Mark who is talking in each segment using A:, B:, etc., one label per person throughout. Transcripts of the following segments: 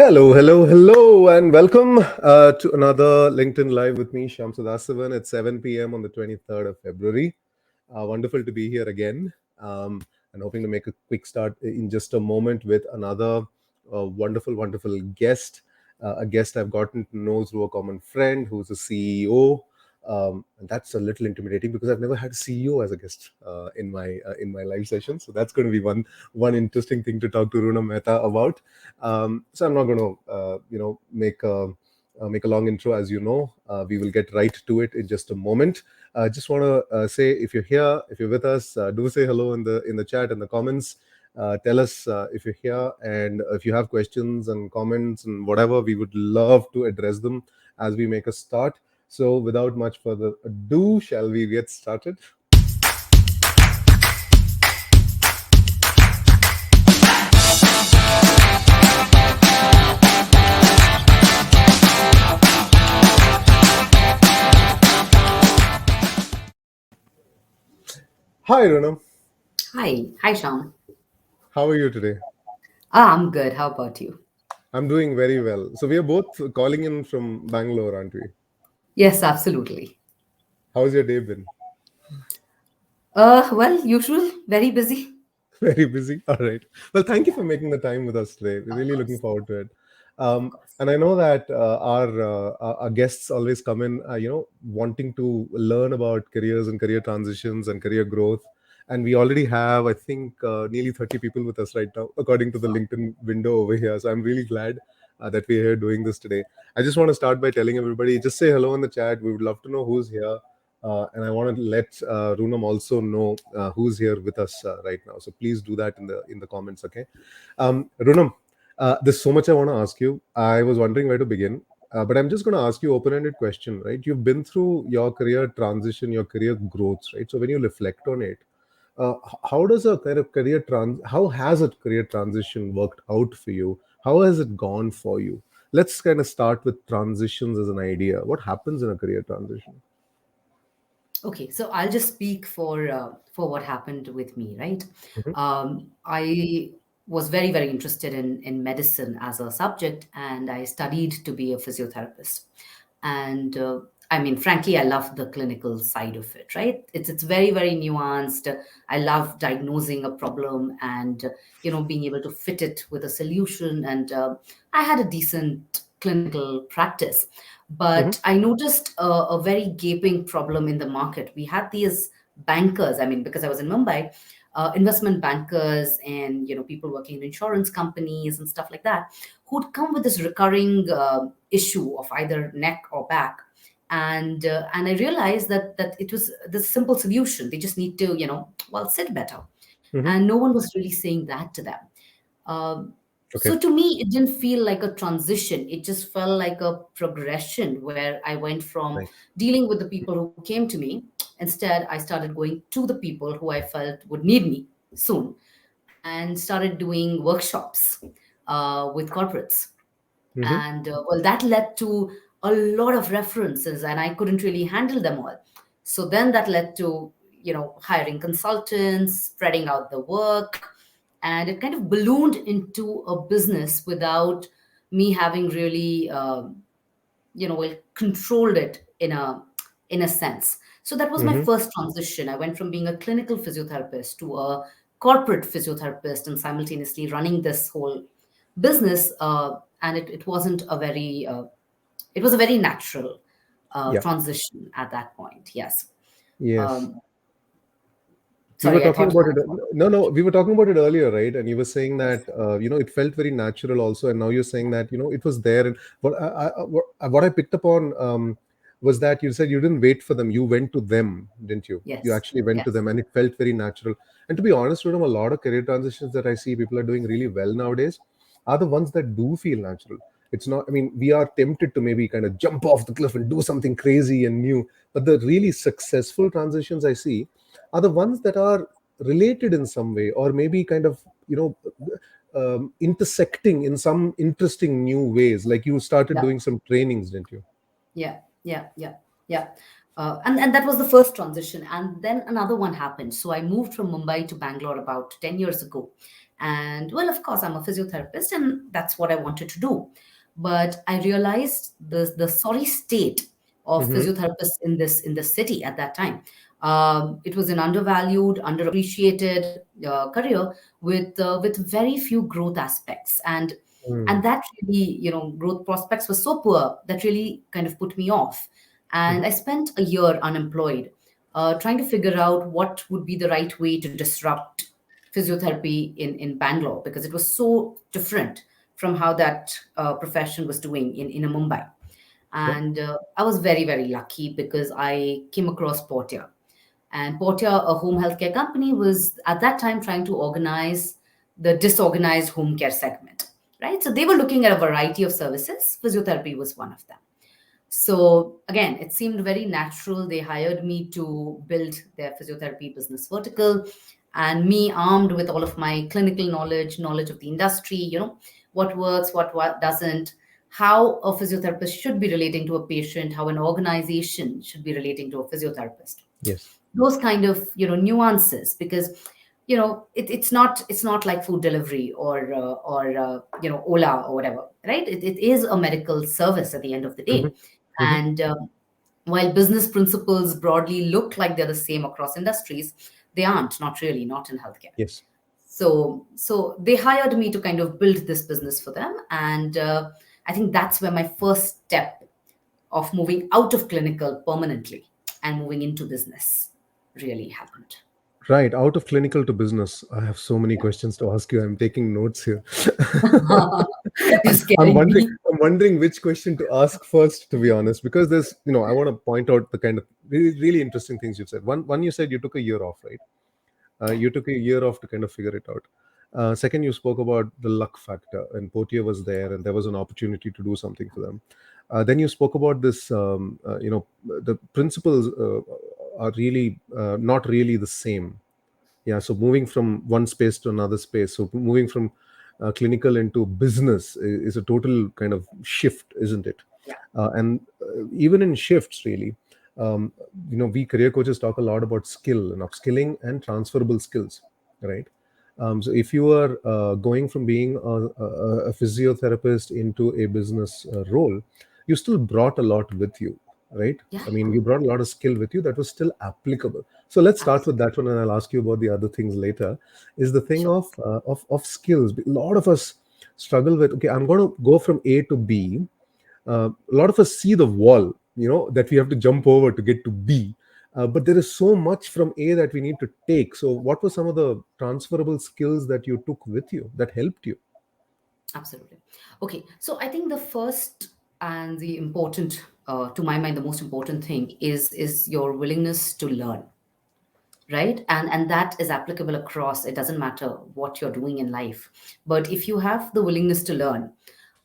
A: Hello, and welcome to another LinkedIn Live with me, Shyam Sadasavan, at 7 p.m. on the 23rd of February. Wonderful to be here again, and hoping to make a quick start in just a moment with another wonderful guest, a guest I've gotten to know through a common friend who's a CEO. And that's a little intimidating because I've never had a CEO as a guest in my live session. So that's going to be one interesting thing to talk to Runa Mehta about. So I'm not going to, make a long intro. As you know, we will get right to it in just a moment. I just want to say, if you're here, if you're with us, do say hello in the chat and the comments. Tell us if you're here, and if you have questions and comments and whatever, we would love to address them as we make a start. So, without much further ado, shall we get started? Hi, Runam.
B: Hi, Sean.
A: How are you today?
B: I'm good. How about you?
A: I'm doing very well. So, we are both calling in from Bangalore, aren't we?
B: Yes, absolutely.
A: How's your day been?
B: Well, usual, very busy.
A: Very busy. All right. Well, thank you for making the time with us today. We're
B: Of
A: really looking
B: course,
A: forward to it.
B: of
A: Um,
B: course.
A: and I know that our guests always come in, wanting to learn about careers and career transitions and career growth. And we already have, I think, nearly 30 people with us right now, according to the LinkedIn window over here. So I'm really glad that we're here doing this today. I just want to start by telling everybody, just say hello in the chat. We would love to know who's here. And I want to let Runam also know who's here with us right now. So please do that in the comments, okay? Runam, there's so much I want to ask you. I was wondering where to begin, but I'm just going to ask you open-ended question, right? You've been through your career transition, your career growth, right? So when you reflect on it, how does a kind of how has a career transition worked out for you? How has it gone for you? Let's kind of start with transitions as an idea. What happens in a career transition?
B: Okay, so I'll just speak for what happened with me, right?
A: Mhm.
B: I was very interested in medicine as a subject, and I studied to be a physiotherapist. And I mean, frankly, I love the clinical side of it, right? It's very nuanced. I love diagnosing a problem and being able to fit it with a solution. And I had a decent clinical practice,
A: Mhm.
B: but I noticed a very gaping problem in the market. We had these bankers. I mean, because I was in Mumbai, investment bankers and people working in insurance companies and stuff like that, who'd come with this recurring issue of either neck or back. And I realized that it was this simple solution. They just need to sit better,
A: Mhm.
B: and no one was really saying that to them. So
A: Okay.
B: to me, it didn't feel like a transition. It just felt like a progression where I went from
A: Nice.
B: dealing with the people who came to me. Instead, I started going to the people who I felt would need me soon, and started doing workshops with corporates.
A: Mhm.
B: And well, that led to a lot of references, and I couldn't really handle them all. So then that led to hiring consultants, spreading out the work, and it kind of ballooned into a business without me having really well controlled it in a sense. So that was my
A: Mhm.
B: first transition. I went from being a clinical physiotherapist to a corporate physiotherapist, and simultaneously running this whole business. And it wasn't a very it was a very natural
A: Yeah.
B: transition at that point. Yes.
A: Yes.
B: um,
A: We were
B: Sorry, I
A: talking
B: thought you
A: about it.
B: wanted to.
A: No. We were talking about it earlier, right? And you were saying
B: Yes.
A: that it felt very natural also, and now you're saying that it was there. And what I picked up on was that you said you didn't wait for them; you went to them, didn't you? You
B: Yes.
A: actually went to
B: Yes.
A: them, and it felt very natural. And to be honest with them, a lot of career transitions that I see people are doing really well nowadays are the ones that do feel natural. It's not. I mean, we are tempted to maybe kind of jump off the cliff and do something crazy and new, but the really successful transitions I see are the ones that are related in some way, or maybe kind of intersecting in some interesting new ways. Like you started
B: Yeah.
A: doing some trainings, didn't you?
B: Yeah. And that was the first transition, and then another one happened. So I moved from Mumbai to Bangalore about 10 years ago, And well, of course, I'm a physiotherapist, and that's what I wanted to do. But I realized the sorry state of
A: Mm-hmm.
B: physiotherapists in this city at that time. It was an undervalued, underappreciated career with very few growth aspects, and
A: Mm-hmm.
B: that really, growth prospects were so poor that really kind of put me off. And I spent a year unemployed, trying to figure out what would be the right way to disrupt physiotherapy in Bangalore, because it was so different from how that profession was doing in a Mumbai.
A: Yeah.
B: And I was very, very lucky because I came across Portia. And Portia, a home healthcare company, was at that time trying to organize the disorganized home care segment, right? So they were looking at a variety of services. Physiotherapy was one of them. So again, it seemed very natural. They hired me to build their physiotherapy business vertical, and me armed with all of my clinical knowledge, knowledge of the industry, what works, what doesn't, how a physiotherapist should be relating to a patient, how an organization should be relating to a physiotherapist.
A: Yes.
B: Those kind of nuances, because it's not like food delivery or Ola or whatever, right? It is a medical service at the end of the
A: Mm-hmm.
B: day.
A: Mm-hmm.
B: And while business principles broadly look like they're the same across industries, they aren't, not really, not in healthcare.
A: Yes.
B: So they hired me to kind of build this business for them. And I think that's where my first step of moving out of clinical permanently and moving into business really happened.
A: Right. Out of clinical to business. I have so many questions to ask you. I'm taking notes here.
B: You're
A: I'm
B: scaring
A: wondering.
B: me.
A: I'm wondering which question to ask first. To be honest, because I want to point out the kind of really, really interesting things you've said. One, you said you took a year off, right? You took a year off to kind of figure it out. Second, you spoke about the luck factor, and Portier was there, and there was an opportunity to do something for them. Then you spoke about this. The principles are really not really the same. Yeah, so moving from one space to another space, so moving from clinical into business is a total kind of shift, isn't it?
B: Yeah.
A: And even in shifts, really, um, we career coaches talk a lot about skill and upskilling and transferable skills, right? So if you are going from being a physiotherapist into a business role, you still brought a lot with you, right?
B: Yeah.
A: I mean, you brought a lot of skill with you that was still applicable. So let's start with
B: Absolutely.
A: that one, and I'll ask you about the other things later. Is the thing
B: Sure.
A: of skills? A lot of us struggle with. Okay, I'm going to go from A to B. A lot of us see the wall, that we have to jump over to get to B. But there is so much from A that we need to take. So, what were some of the transferable skills that you took with you that helped you?
B: Absolutely. Okay. So I think the first and the important, to my mind, the most important thing is your willingness to learn, right? And that is applicable across. It doesn't matter what you're doing in life, but if you have the willingness to learn,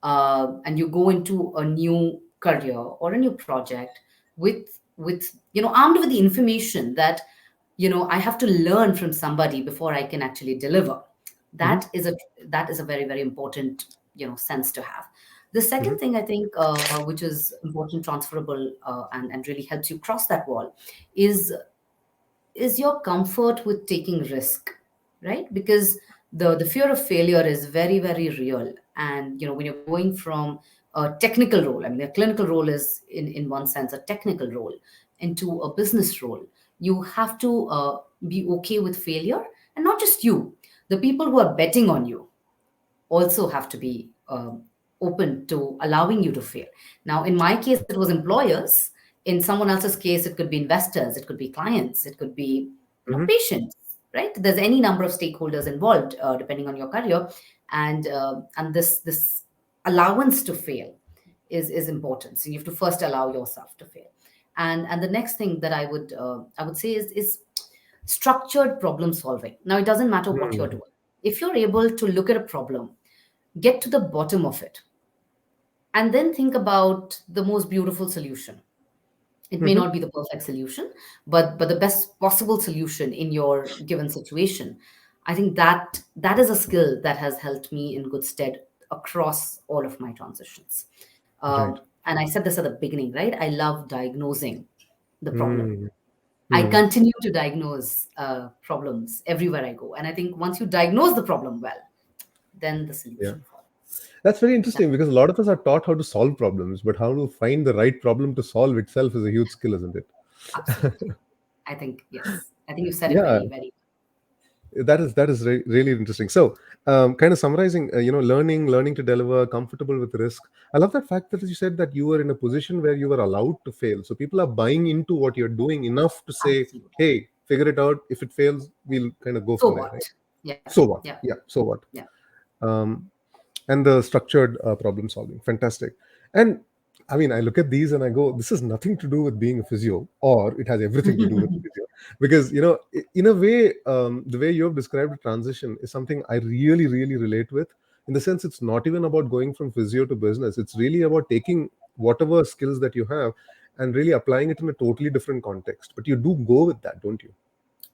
B: and you go into a new career or a new project with armed with the information that I have to learn from somebody before I can actually deliver.
A: Hmm.
B: That is a very, very important sense to have. The
A: Hmm.
B: second thing I think, which is important, transferable, and really helps you cross that wall, is is your comfort with taking risk, right? Because the fear of failure is very, very real. And when you're going from a technical role, I mean, a clinical role is in one sense a technical role, into a business role, you have to be okay with failure. And not just you, the people who are betting on you also have to be open to allowing you to fail. Now, in my case, it was employers. In someone else's case, it could be investors, it could be clients, it could be
A: Hmm.
B: patients. Right? There's any number of stakeholders involved, depending on your career, and this allowance to fail is important. So you have to first allow yourself to fail. And the next thing that I would say is structured problem solving. Now, it doesn't matter what you're
A: Hmm.
B: doing. If you're able to look at a problem, get to the bottom of it, and then think about the most beautiful solution. It may
A: Hmm.
B: not be the perfect solution, but the best possible solution in your given situation. I think that is a skill that has helped me in good stead across all of my transitions.
A: Right.
B: And I said this at the beginning, right? I love diagnosing the problem.
A: Hmm.
B: I
A: Hmm.
B: continue to diagnose problems everywhere I go. And I think once you diagnose the problem well, then the
A: Yeah.
B: solution follows.
A: That's very
B: That,
A: interesting because a lot of us are taught how to solve problems, but how to find the right problem to solve itself is a huge skill, isn't it?
B: absolutely. I think, yes. I think you said it
A: Yeah,
B: very, very
A: that is really interesting. So, kind of summarizing, learning to deliver, comfortable with risk. I love that fact that you said that you were in a position where you were allowed to fail. So people are buying into what you're doing enough to say,
B: absolutely.
A: "Hey, figure it out. If it fails, we'll kind of go
B: So
A: from there."
B: what?
A: Right?
B: Yeah.
A: So what?
B: Yeah.
A: Yeah. So what?
B: Yeah.
A: Um, and the structured problem solving. Fantastic. And I mean, I look at these and I go, this has nothing to do with being a physio, or it has everything to do with physio. Because, in a way, the way you have described the transition is something I really, really relate with. In the sense, it's not even about going from physio to business, it's really about taking whatever skills that you have and really applying it in a totally different context. But you do go with that, don't you?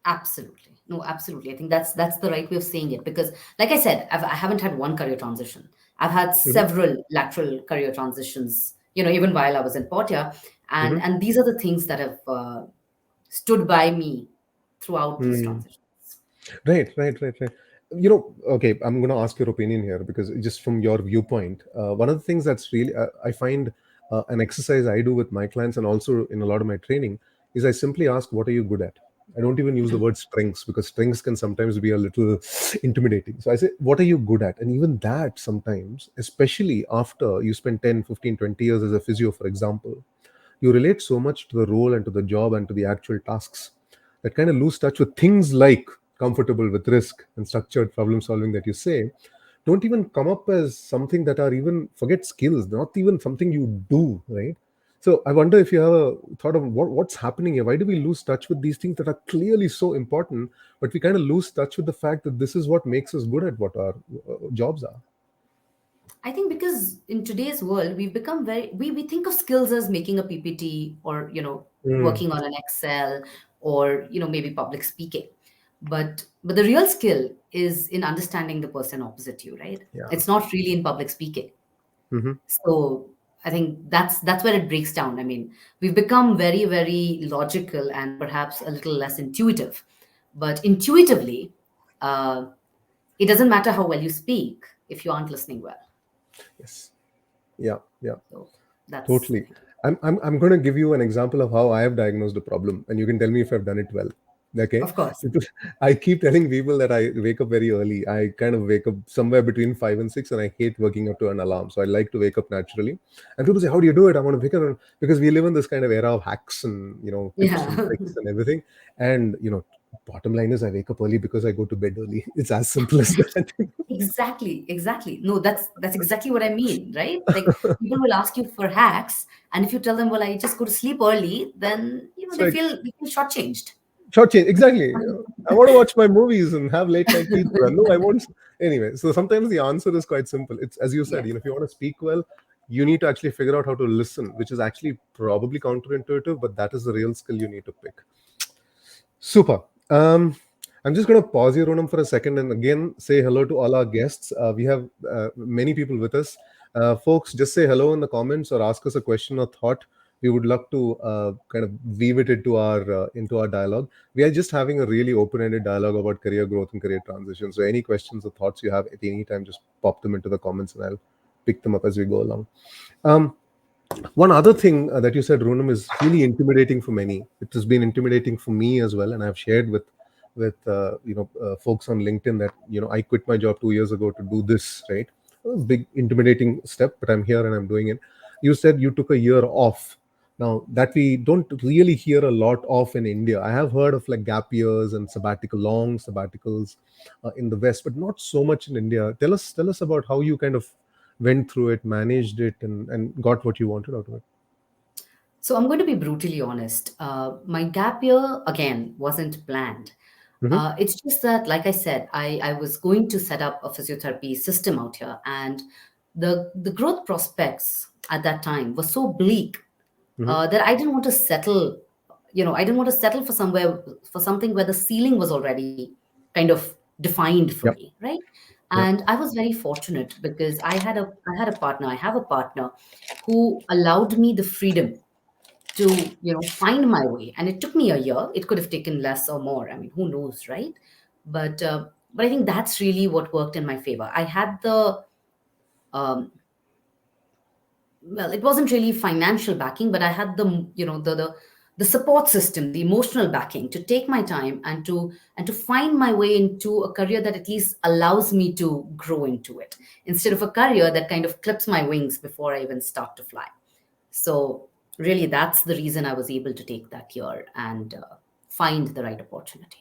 B: Absolutely. No, absolutely. I think that's the right way of saying it because, like I said, I haven't had one career transition. I've had
A: Hmm.
B: several lateral career transitions. Even while I was in Portia, and
A: Hmm.
B: and these are the things that have stood by me throughout these
A: Hmm.
B: transitions.
A: Right. Okay, I'm going to ask your opinion here because just from your viewpoint, one of the things that's really, I find an exercise I do with my clients and also in a lot of my training is I simply ask, what are you good at? I don't even use the word strengths because strengths can sometimes be a little intimidating. So I say, what are you good at? And even that sometimes, especially after you spend 10, 15, 20 years as a physio, for example, you relate so much to the role and to the job and to the actual tasks that kind of lose touch with things like comfortable with risk and structured problem solving that you say don't even come up as something that are even forget skills, not even something you do, right? So I wonder if you have a thought of what's happening here. Why do we lose touch with these things that are clearly so important, but we kind of lose touch with the fact that this is what makes us good at what our jobs are?
B: I think because in today's world, we've become we think of skills as making a PPT or,
A: Mm,
B: working on an Excel or, maybe public speaking. But the real skill is in understanding the person opposite you, right?
A: yeah.
B: It's not really in public speaking.
A: Hmm.
B: So I think that's where it breaks down. I mean, we've become very, very logical and perhaps a little less intuitive. But intuitively, uh, it doesn't matter how well you speak if you aren't listening well.
A: Yes. Yeah.
B: So that's, I
A: Totally.
B: think,
A: I'm going to give you an example of how I have diagnosed a problem, and you can tell me if I've done it well. Okay.
B: of course.
A: I keep telling people that I wake up very early. I kind of wake up somewhere between 5 and 6, and I hate waking up to an alarm. So I like to wake up naturally. And people say, "How do you do it?" I want to wake up because we live in this kind of era of hacks and tips and
B: Yeah,
A: tricks and everything. And bottom line is, I wake up early because I go to bed early. It's as simple as that.
B: exactly, exactly. No, that's exactly what I mean, right? Like people will ask you for hacks, and if you tell them, "Well, I just go to sleep early," then
A: It's
B: they
A: like
B: feel shortchanged.
A: short change, exactly. I want to watch my movies and have late night pizza. No, I want. Anyway, so sometimes the answer is quite simple. It's as you said.
B: Yes.
A: If you want to speak well, you need to actually figure out how to listen, which is actually probably counterintuitive, but that is the real skill you need to pick. Super. I'm just going to pause here, Ronam, for a second and again say hello to all our guests. We have many people with us. Folks, just say hello in the comments or ask us a question or thought. We would love to kind of weave it into our dialogue. We are just having a really open-ended dialogue about career growth and career transition. So any questions or thoughts you have at any time, just pop them into the comments and I'll pick them up as we go along. Um, One other thing that you said, Runam, is really intimidating for many. It has been intimidating for me as well, and I've shared with folks on LinkedIn that I quit my job 2 years ago to do this. Right, it was a big intimidating step, but I'm here and I'm doing it. You said you took a year off. Now that we don't really hear a lot of in India, I have heard of like gap years and long sabbaticals in the West, but not so much in India. Tell us about how you kind of went through it, managed it, and got what you wanted out of it.
B: So I'm going to be brutally honest. My gap year again wasn't planned.
A: Hmm.
B: It's just that, like I said, I was going to set up a physiotherapy system out here, and the growth prospects at that time were so bleak
A: Hmm.
B: that I didn't want to settle. I didn't want to settle for something where the ceiling was already kind of defined for
A: Yep.
B: me, right?
A: Yep.
B: And I was very fortunate because I had a partner. I have a partner who allowed me the freedom to find my way, and it took me a year. It could have taken less or more, I mean, who knows, right? But I think that's really what worked in my favor. I had the um, well, it wasn't really financial backing, but I had the support system, the emotional backing to take my time and to find my way into a career that at least allows me to grow into it, instead of a career that kind of clips my wings before I even start to fly. So really, that's the reason I was able to take that year and find the right opportunity.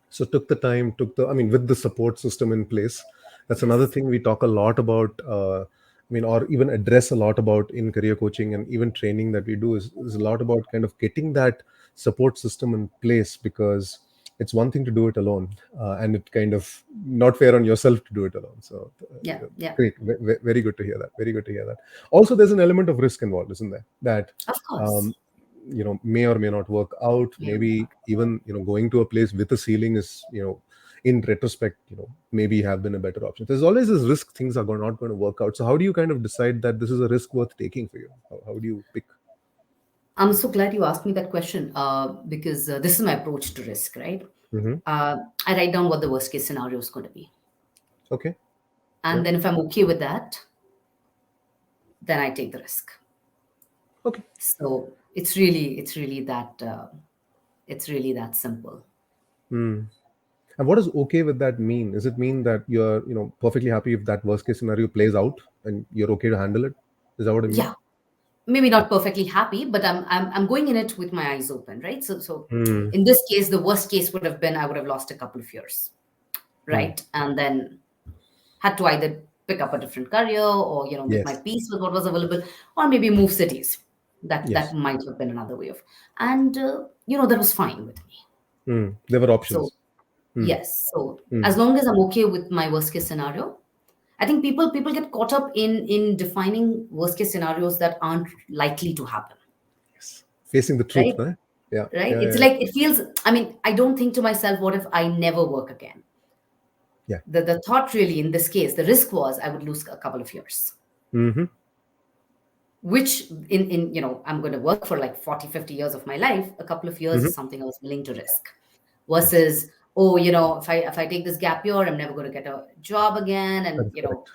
A: So took the time, took the, I mean, with the support system in place. That's another
B: Yes.
A: thing we talk a lot about. I mean, or even address a lot about in career coaching and even training that we do is a lot about kind of getting that support system in place, because it's one thing to do it alone, and it kind of not fair on yourself to do it alone. So
B: Yeah, yeah.
A: great, very good to hear that. Very good to hear that. Also, there's an element of risk involved, isn't there? That
B: Of course.
A: um, may or may not work out.
B: Yeah.
A: Maybe even going to a place with a ceiling is, in retrospect, maybe have been a better option. There's always this risk things are not going to work out. So how do you kind of decide that this is a risk worth taking for you? How do you pick?
B: I'm so glad you asked me that question, because this is my approach to risk, right?
A: Hmm.
B: uh, I write down what the worst case scenario is going to be.
A: Okay. Yeah.
B: And then if I'm okay with that, then I take the risk.
A: Okay.
B: So it's really that simple.
A: Hmm. And what does okay with that mean? Does it mean that you're, perfectly happy if that worst case scenario plays out and you're okay to handle it? Is that what it
B: Yeah,
A: means?
B: maybe not perfectly happy, but I'm going in it with my eyes open, right? So
A: Hmm.
B: in this case, the worst case would have been I would have lost a couple of years,
A: Hmm.
B: right? And then had to either pick up a different career or make my
A: Yes.
B: peace with what was available, or maybe move cities. That
A: Yes.
B: might have been another way of, and that was fine with me.
A: Hmm. There were
B: So
A: options. Hmm.
B: yes, so
A: Hmm.
B: as long as I'm okay with my worst case scenario, I think people get caught up in defining worst case scenarios that aren't likely to happen,
A: Yes. Facing the truth,
B: right?
A: right? Yeah.
B: Right?
A: Yeah.
B: It's
A: Yeah.
B: like it feels. I mean, I don't think to myself, what if I never work again?
A: Yeah.
B: The thought really in this case, the risk was I would lose a couple of years,
A: Mm-hmm.
B: which in I'm going to work for like 40, 50 years of my life. A couple of years
A: Mm-hmm.
B: is something I was willing to risk,
A: Yes.
B: versus, oh, if I take this gap year, I'm never going to get a job again,
A: That
B: and
A: is correct.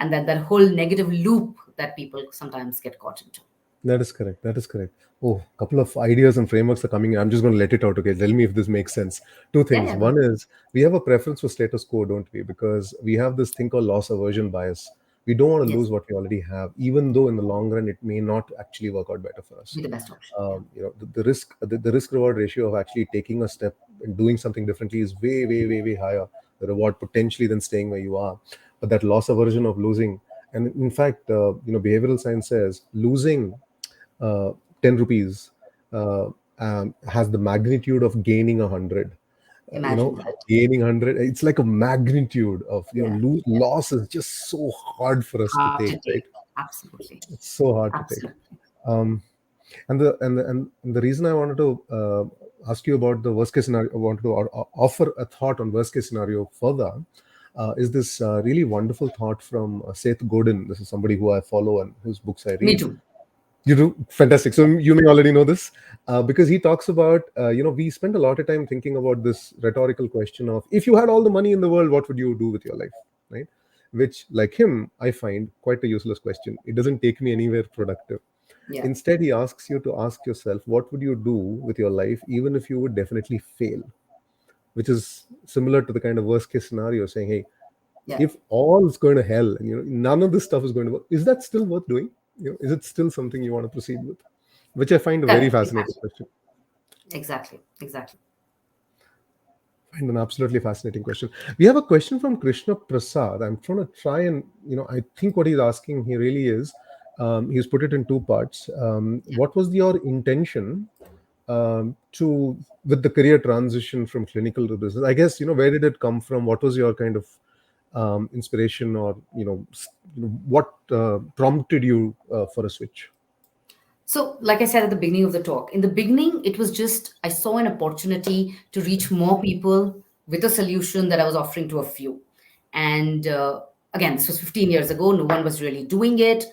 B: and that whole negative loop that people sometimes get caught into.
A: That is correct. That is correct. Oh, a couple of ideas and frameworks are coming in. I'm just going to let it out. Okay. Tell me if this makes sense. Two
B: Yeah,
A: things.
B: yeah, go
A: One
B: ahead.
A: is we have a preference for status quo, don't we? Because we have this thing called loss aversion bias. We don't want to
B: Yes,
A: lose what we already have, even though in the long run it may not actually work out better for us.
B: be the best option. Yeah,
A: The risk reward ratio of actually taking a step and doing something differently is way, way, way, way higher. The reward potentially than staying where you are. But that loss aversion of losing, and in fact, behavioral science says losing 10 rupees uh, has the magnitude of gaining 100.
B: imagine that.
A: Gaining 100, it's like a magnitude of,
B: Yeah, yeah.
A: loss is just so hard for us to
B: Hard
A: take,
B: to
A: right?
B: take. Absolutely,
A: It's so hard to take.
B: absolutely.
A: um, and the reason I wanted to ask you about the worst case scenario, I wanted to offer a thought on worst case scenario further, is this really wonderful thought from Seth Godin. This is somebody who I follow and whose books I
B: Me
A: read.
B: too.
A: You do fantastic. So
B: Yeah.
A: you may already know this, because he talks about, we spend a lot of time thinking about this rhetorical question of, if you had all the money in the world, what would you do with your life, right? Which, like him, I find quite a useless question. It doesn't take me anywhere productive.
B: Yeah.
A: Instead, he asks you to ask yourself, what would you do with your life, even if you would definitely fail? Which is similar to the kind of worst case scenario, saying, hey,
B: Yeah.
A: if all is going to hell and none of this stuff is going to work, is that still worth doing? Is it still something you want to proceed with? Which I find a very
B: Correct.
A: fascinating
B: Exactly.
A: question.
B: Exactly. Exactly.
A: Find an absolutely fascinating question. We have a question from Krishna Prasad. I'm trying to try and, I think what he's asking, he really is, he's put it in two parts. What was your intention to with the career transition from clinical to business? I guess, where did it come from? What was your kind of inspiration, or what prompted you for a switch?
B: So, like I said at the beginning of the talk, in the beginning, it was just I saw an opportunity to reach more people with a solution that I was offering to a few. And again, this was 15 years ago. No one was really doing it.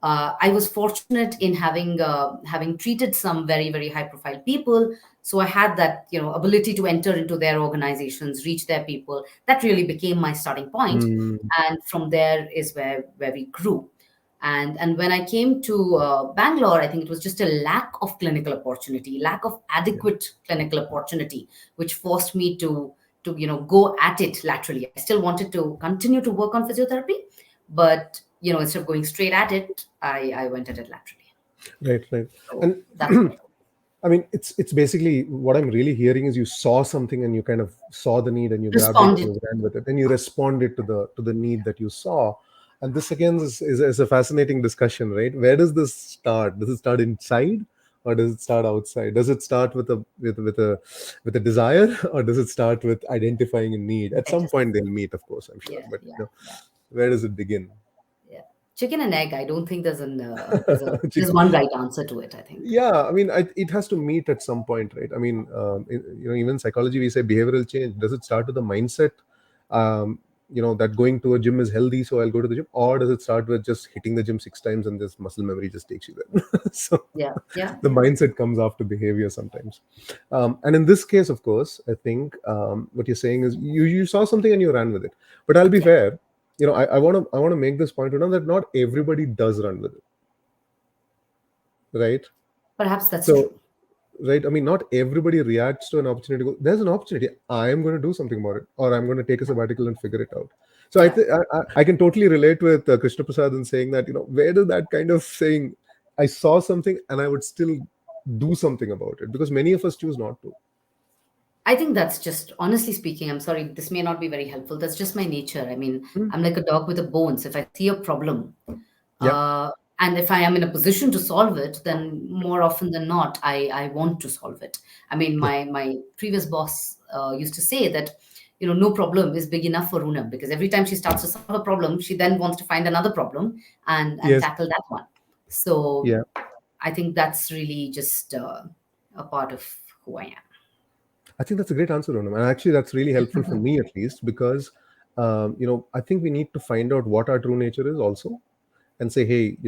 B: I was fortunate in having treated some very very high profile people, so I had that ability to enter into their organizations, reach their people. That really became my starting point,
A: Mm.
B: and from there is where we grew. And when I came to Bangalore, I think it was just a lack of clinical opportunity, lack of
A: Yeah.
B: adequate clinical opportunity, which forced me to go at it laterally. I still wanted to continue to work on physiotherapy, but instead of going straight at it, I went at it laterally.
A: Right, right.
B: So
A: And
B: that's what I
A: I mean, it's basically what I'm really hearing is you saw something and you kind of saw the need and you grabbed it and
B: responded.
A: you ran with it and you responded to the need that you saw. And this again is a fascinating discussion, right? Where does this start? Does it start inside or does it start outside? Does it start with a desire or does it start with identifying a need? At
B: I
A: some
B: just
A: point they'll meet, of course, I'm sure.
B: Yeah,
A: But
B: yeah, yeah,
A: where does it begin?
B: yeah. Chicken and egg. I don't think there's
A: Chicken.
B: one right answer to it, I think.
A: Yeah, I mean, it has to meet at some point, right? I mean, even psychology, we say behavioral change. Does it start with the mindset, that going to a gym is healthy, so I'll go to the gym, or does it start with just hitting the gym 6 times and this muscle memory just takes you there? So
B: Yeah, yeah,
A: the mindset comes after behavior sometimes. And in this case, of course, I think what you're saying is you saw something and you ran with it. But I'll be
B: yeah.
A: fair. I want to make this point to know that not everybody does run with it, right?
B: Perhaps that's
A: So,
B: true.
A: right, I mean, not everybody reacts to an opportunity. There's an opportunity, I am going to do something about it, or I'm going to take a sabbatical and figure it out. So
B: Yeah.
A: I can totally relate with Krishna Prasad in saying that, where does that kind of saying, I saw something and I would still do something about it, because many of us choose not to.
B: I think that's just, honestly speaking, I'm sorry, this may not be very helpful. That's just my nature. I mean,
A: Hmm.
B: I'm like a dog with a bones. If I see a problem,
A: Yeah.
B: uh, and if I am in a position to solve it, then more often than not, I want to solve it. I mean,
A: Yeah.
B: my previous boss used to say that, no problem is big enough for Una, because every time she starts to solve a problem, she then wants to find another problem and
A: Yes.
B: tackle that one. So
A: Yeah.
B: I think that's really just a part of who I am.
A: I think that's a great answer, Ronam. And actually, that's really helpful for me at least, because, I think we need to find out what our true nature is also, and say, hey,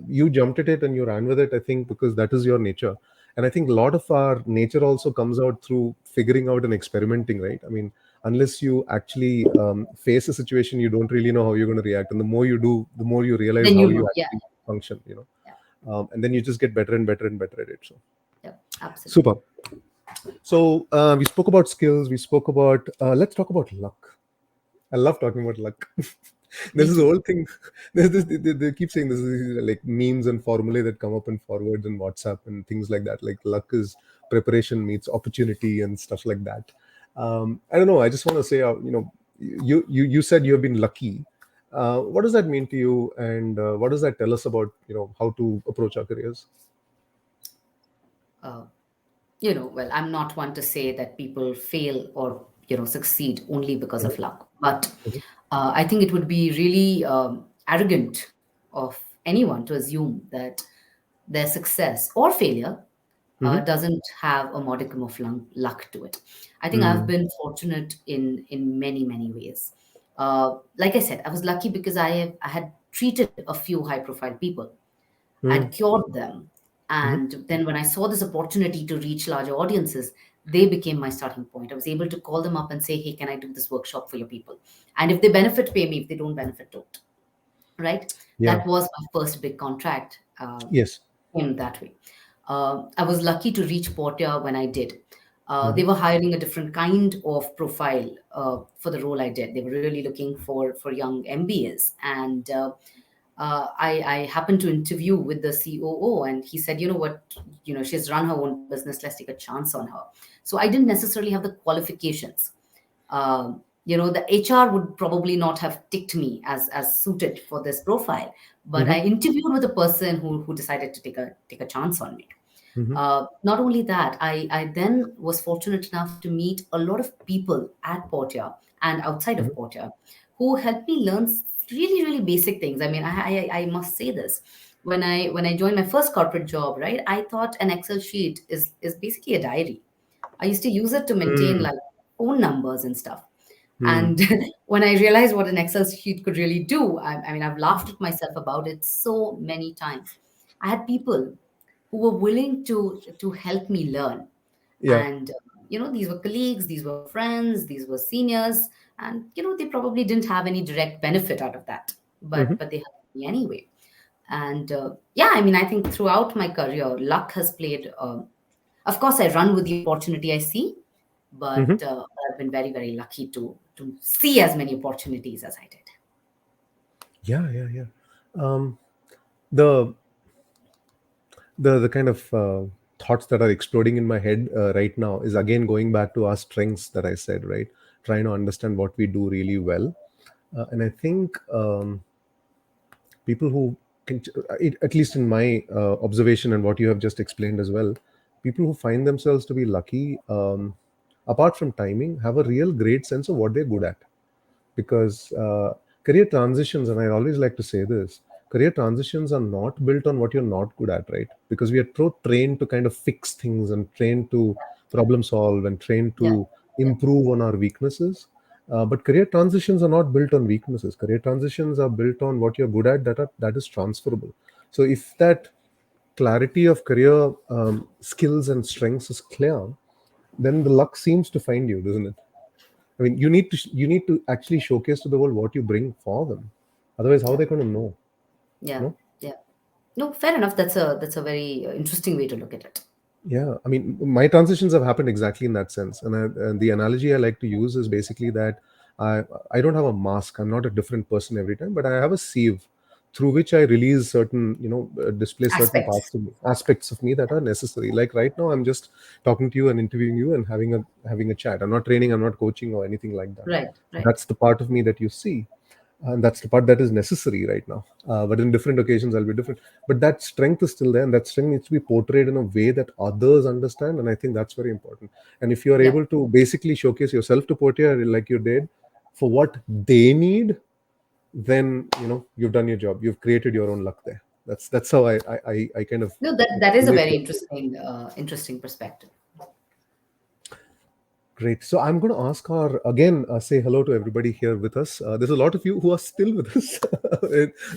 A: you jumped at it and you ran with it, I think, because that is your nature. And I think a lot of our nature also comes out through figuring out and experimenting, right? I mean, unless you actually face a situation, you don't really know how you're going to react. And the more you do, the more you realize
B: Then
A: how
B: you
A: you
B: know, yeah,
A: actually function,
B: yeah,
A: and then you just get better and better and better at it. So,
B: yeah, absolutely.
A: super. So, we spoke about skills, we spoke about, let's talk about luck. I love talking about luck. There's
B: Me
A: this
B: too.
A: whole thing. There's this. They keep saying this is like memes and formulae that come up in forwards and WhatsApp and things like that. Like luck is preparation meets opportunity and stuff like that. I don't know. I just want to say, you said you have been lucky. What does that mean to you, and what does that tell us about how to approach our careers?
B: Uh, well, I'm not one to say that people fail or succeed only because
A: Mhm,
B: of luck, but
A: mhm,
B: I think it would be really arrogant of anyone to assume that their success or failure
A: mhm,
B: doesn't have a modicum of luck to it. I think I've
A: mm,
B: been fortunate in many many ways. Like I said, I was lucky because I had treated a few high profile people.
A: mm,
B: I'd cured them.
A: mhm,
B: And then when I saw this opportunity to reach larger audiences, they became my starting point. I was able to call them up and say, hey, can I do this workshop for your people? And if they benefit, pay me. If they don't benefit, don't. Right?
A: yeah.
B: That was my first big contract
A: Yes.
B: in that way. I was lucky to reach Portia when I did. They
A: Mhm,
B: were hiring a different kind of profile for the role I did. They were really looking for young MBAs, and I happened to interview with the COO, and he said, you know what, she's run her own business. Let's take a chance on her. So I didn't necessarily have the qualifications. The HR would probably not have ticked me as suited for this profile, but I
A: mhm,
B: interviewed with a person who decided to take a chance on me.
A: mhm,
B: Not only that, I then was fortunate enough to meet a lot of people at Portia and outside
A: mhm,
B: of Portia who helped me learn really, really basic things. I mean, I must say this. When I joined my first corporate job, right, I thought an Excel sheet is basically a diary. I used to use it to maintain
A: mm,
B: like phone numbers and stuff.
A: Hmm.
B: And when I realized what an Excel sheet could really do, I mean, I've laughed at myself about it so many times. I had people who were willing to help me learn,
A: Yeah.
B: and these were colleagues, these were friends, these were seniors, and they probably didn't have any direct benefit out of that,
A: Hmm.
B: but they helped me anyway. And yeah, I mean, I think throughout my career, luck has played. Of course, I run with the opportunity I see, but
A: Hmm.
B: I've been very, very lucky to see as many opportunities as I did.
A: Yeah, yeah, yeah. Um, the the kind of thoughts that are exploding in my head right now is again going back to our strengths that I said, right? Trying to understand what we do really well, and I think people who can, at least in my observation and what you have just explained as well, people who find themselves to be lucky, apart from timing, have a real great sense of what they're good at. Because career transitions, and I always like to say this, career transitions are not built on what you're not good at, right? Because we are so trained to kind of fix things and trained to problem solve and trained
B: Yeah.
A: to improve on our weaknesses. But career transitions are not built on weaknesses. Career transitions are built on what you're good at, that is transferable. So if that clarity of career skills and strengths is clear, then the luck seems to find you, doesn't it? I mean, you need to actually showcase to the world what you bring for them. Otherwise, how are
B: Yeah.
A: they going to know?
B: Yeah.
A: No.
B: Yeah. No, fair enough. That's a very interesting way to look at it.
A: Yeah, I mean, my transitions have happened exactly in that sense, and the analogy I like to use is basically that I I don't have a mask. I'm not a different person every time, but I have a sieve through which I release certain, display certain
B: Aspects.
A: parts of me, aspects of me that are necessary. Like right now, I'm just talking to you and interviewing you and having a chat. I'm not training, I'm not coaching or anything like that.
B: Right. Right.
A: That's the part of me that you see, and that's the part that is necessary right now. But in different occasions I'll be different, but that strength is still there, and that strength needs to be portrayed in a way that others understand, and I think that's very important. And if you are
B: Yeah.
A: able to basically showcase yourself to portray like you did for what they need, then you've done your job, you've created your own luck there. That's how I kind of
B: No, that is a
A: relate
B: very
A: to it.
B: interesting perspective.
A: Great. So I'm going to ask our again, say hello to everybody here with us. There's a lot of you who are still with us.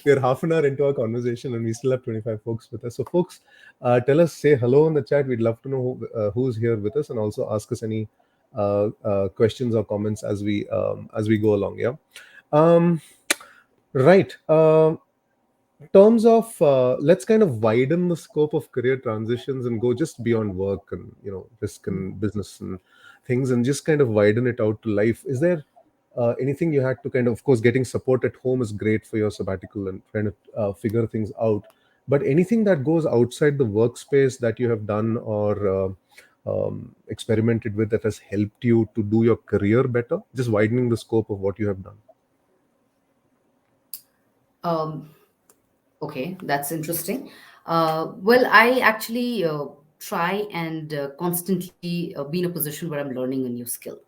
A: We're half an hour into our conversation and we still have 25 folks with us. So, folks, tell us, say hello in the chat. We'd love to know who's here with us, and also ask us any questions or comments as we go along. Yeah. Um, right. Terms of let's kind of widen the scope of career transitions and go just beyond work and risk and business and things, and just kind of widen it out to life. Is there anything you had to kind of course, getting support at home is great for your sabbatical and trying to figure things out, but anything that goes outside the workspace that you have done or experimented with that has helped you to do your career better, just widening the scope of what you have done?
B: Um, okay, that's interesting. Well, I actually try and constantly be in a position where I'm learning a new skill.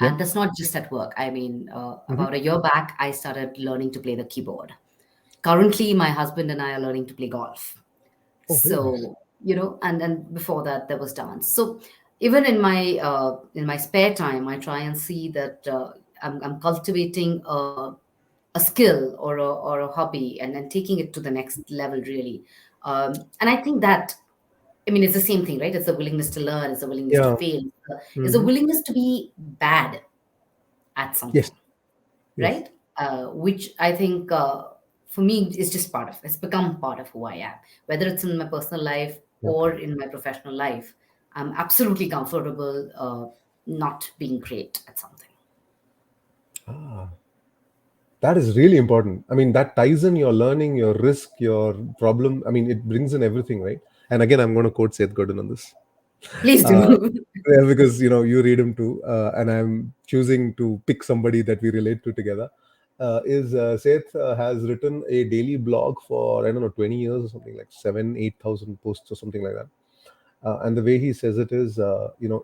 A: Yeah.
B: And that's not just at work. I mean,
A: Hmm.
B: about a year back, I started learning to play the keyboard. Currently, my husband and I are learning to play golf.
A: Oh, very nice.
B: So, and before that, there was dance. So, even in my spare time, I try and see that I'm cultivating a skill or a hobby, and then taking it to the next level, really. And I think that, I mean, it's the same thing, right? It's a willingness to learn, it's a willingness to
A: Yeah.
B: fail, it's a
A: Hmm.
B: willingness to be bad at
A: Yes.
B: something,
A: Yes.
B: right? Which I think for me is just part of, it's become part of who I am, whether it's in my personal life
A: Yeah.
B: or in my professional life. I'm absolutely comfortable not being great at something.
A: Ah, that is really important. I mean, that ties in your learning, your risk, your problem. I mean, it brings in everything, right? And again, I'm going to quote Seth Godin on this.
B: Please
A: Uh,
B: do.
A: yeah, because you read him too, and I'm choosing to pick somebody that we relate to together. Is Seth has written a daily blog for I don't know 20 years or something, like 7 8,000 posts or something like that. And the way he says it is,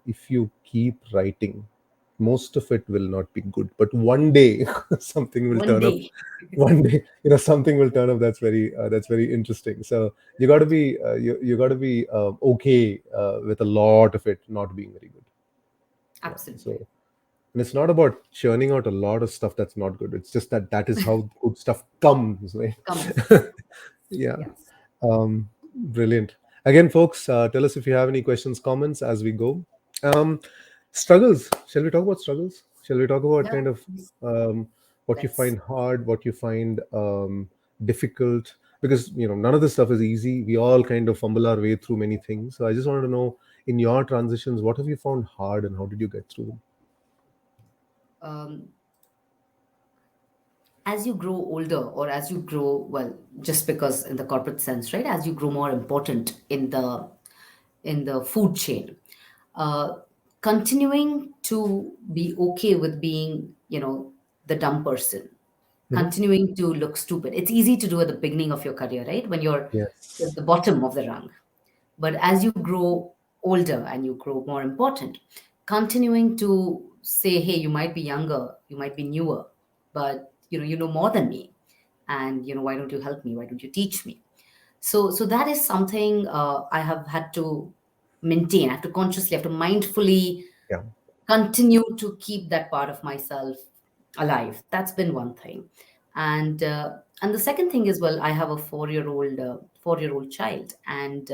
A: if you keep writing, most of it will not be good, but one day something will
B: One
A: turn up.
B: day.
A: One day, something will turn up. That's very interesting. So you got to be you got to be okay with a lot of it not being very good. Yeah.
B: Absolutely.
A: So And it's not about churning out a lot of stuff that's not good. It's just that that is how good stuff comes, right?
B: Comes.
A: Yeah.
B: Yes.
A: Brilliant. Again, folks, tell us if you have any questions, comments as we go. Um, Struggles. Shall we talk about struggles? Shall we talk about
B: Yeah.
A: kind of um, what you
B: Let's.
A: find hard, what you find difficult? Because none of this stuff is easy. We all kind of fumble our way through many things. So I just wanted to know, in your transitions, what have you found hard, and how did you get through them?
B: Um, as you grow older, or as you grow, well, just because in the corporate sense, right, as you grow more important in the food chain, uh, continuing to be okay with being, the dumb person,
A: Hmm.
B: continuing to look stupid. It's easy to do at the beginning of your career, right, when you're at
A: Yes,
B: the bottom of the rung. But as you grow older and you grow more important, continuing to say, hey, you might be younger, you might be newer, but you know more than me, and why don't you help me? Why don't you teach me? So that is something I have had to maintain. I have to consciously, I have to mindfully
A: yeah.
B: continue to keep that part of myself alive. That's been one thing. And the second thing is, well, I have a 4-year old child, and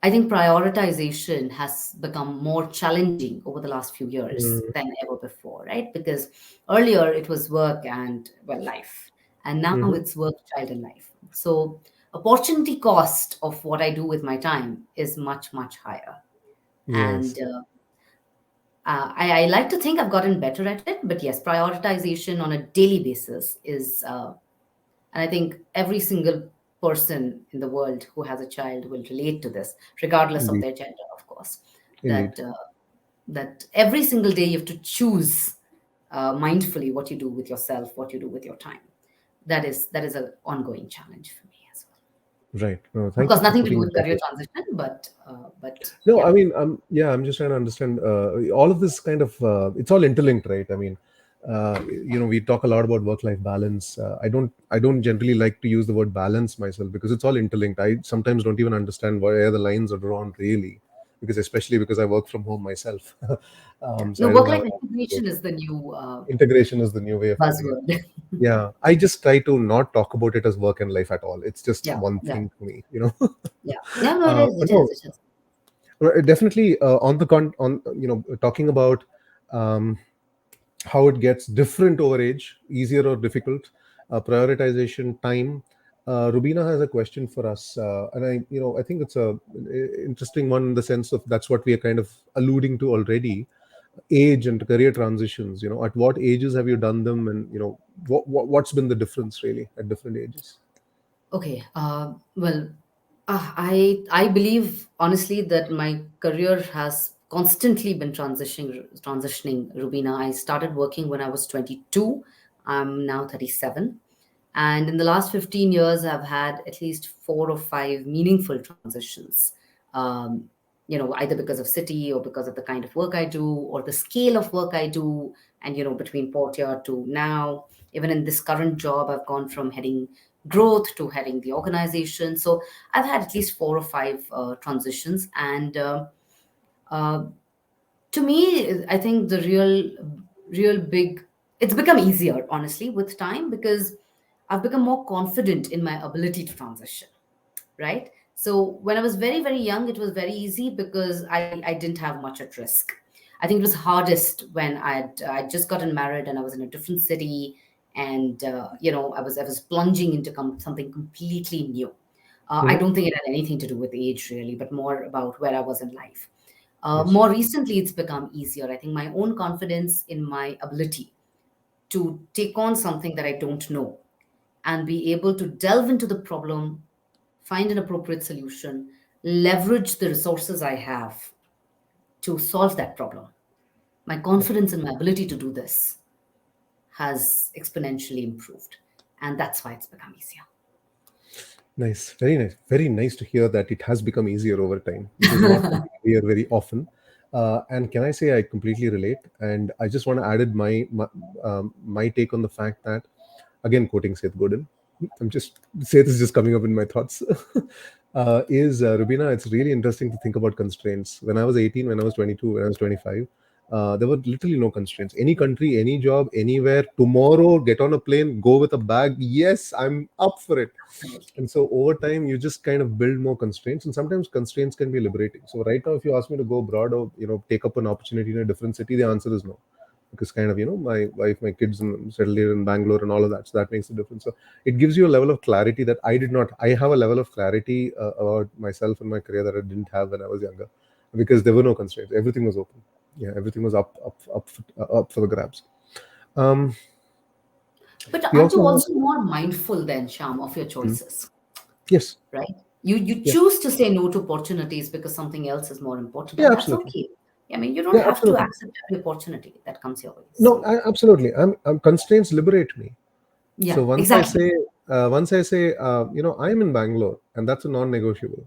B: I think prioritization has become more challenging over the last few years
A: Mm-hmm.
B: than ever before, right? Because earlier it was work and, well, life, and now it's work, child, and life. So opportunity cost of what I do with my time is much, much higher. And
A: Yes,
B: I like to think I've gotten better at it, but yes, prioritization on a daily basis is, and I think every single person in the world who has a child will relate to this, regardless of
A: indeed,
B: their gender, of course.
A: indeed.
B: That every single day you have to choose mindfully what you do with yourself, what you do with your time. That is an ongoing challenge for me as well.
A: Right. No,
B: Of
A: thank you
B: course,
A: for
B: nothing to do
A: putting it
B: with
A: that
B: career
A: way.
B: transition, but
A: No,
B: yeah.
A: I mean, yeah, I'm just trying to understand. All of this kind of, it's all interlinked, right? I mean, we talk a lot about work-life balance. I don't generally like to use the word balance myself because it's all interlinked. I sometimes don't even understand where the lines are drawn really, because especially because I work from home myself,
B: Yeah.
A: so
B: No,
A: I don't
B: work
A: have
B: life
A: an
B: integration
A: approach.
B: is the new
A: Integration is the new way of putting it.
B: buzzword.
A: Yeah, I just try to not talk about it as work and life at all. It's just
B: Yeah,
A: one
B: yeah,
A: thing to me.
B: yeah. Yeah, no, it is. It is.
A: No,
B: It is.
A: definitely on the on talking about um, how it gets different over age, easier or difficult, prioritization, time. Rubina has a question for us, and I think it's a interesting one in the sense of that's what we are kind of alluding to already. Age and career transitions. At what ages have you done them, and what's been the difference really at different ages?
B: Okay. Well, I believe honestly that my career has constantly been transitioning. Rubina, I started working when I was 22. I'm now 37, and in the last 15 years, I've had at least 4 or 5 meaningful transitions. Um, either because of city or because of the kind of work I do or the scale of work I do, and between Portia to now, even in this current job, I've gone from heading growth to heading the organization. So I've had at least 4 or 5 transitions, and uh, to me, I think the real big, it's become easier honestly with time because I've become more confident in my ability to transition, right? So when I was very, very young, it was very easy because I didn't have much at risk. I think it was hardest when I'd just gotten married and I was in a different city, and I was plunging into something completely new. I
A: Hmm.
B: don't think it had anything to do with age really, but more about where I was in life.
A: Yes.
B: More recently, it's become easier. I think my own confidence in my ability to take on something that I don't know and be able to delve into the problem, find an appropriate solution, leverage the resources I have to solve that problem. My confidence in my ability to do this has exponentially improved. And that's why it's become easier.
A: Nice, very nice, very nice to hear that it has become easier over time. This is not something we hear very often. And can I say I completely relate? And I just want to add my take on the fact that, again, quoting Seth Godin, I'm just Seth is just coming up in my thoughts. Is Rubina? It's really interesting to think about constraints. When I was 18, when I was 22, when I was 25, There were literally no constraints. Any country, any job, anywhere, tomorrow, get on a plane, go with a bag. Yes, I'm up for it.
B: Absolutely.
A: And so over time, you just kind of build more constraints, and sometimes constraints can be liberating. So right now, if you ask me to go abroad or take up an opportunity in a different city, the answer is no, because kind of my wife, my kids, and settled here in Bangalore and all of that. So that makes a difference. So it gives you a level of clarity that I did not. I have a level of clarity about myself and my career that I didn't have when I was younger, because there were no constraints. Everything was open. Yeah, everything was up for the grabs. Um,
B: But
A: we
B: aren't
A: also
B: you
A: have.
B: also more mindful then, Sham, of your
A: Mm,
B: choices,
A: yes.
B: right? You
A: Yeah.
B: choose to say no to opportunities because something else is more important,
A: Yeah.
B: and that's
A: Absolutely.
B: okay. I mean, you don't
A: Yeah.
B: have to
A: Absolutely.
B: accept every opportunity that comes your way.
A: No.
B: So
A: Absolutely. Constraints liberate me. So
B: yeah, exactly.
A: once I say, I'm in Bangalore, and that's a non-negotiable.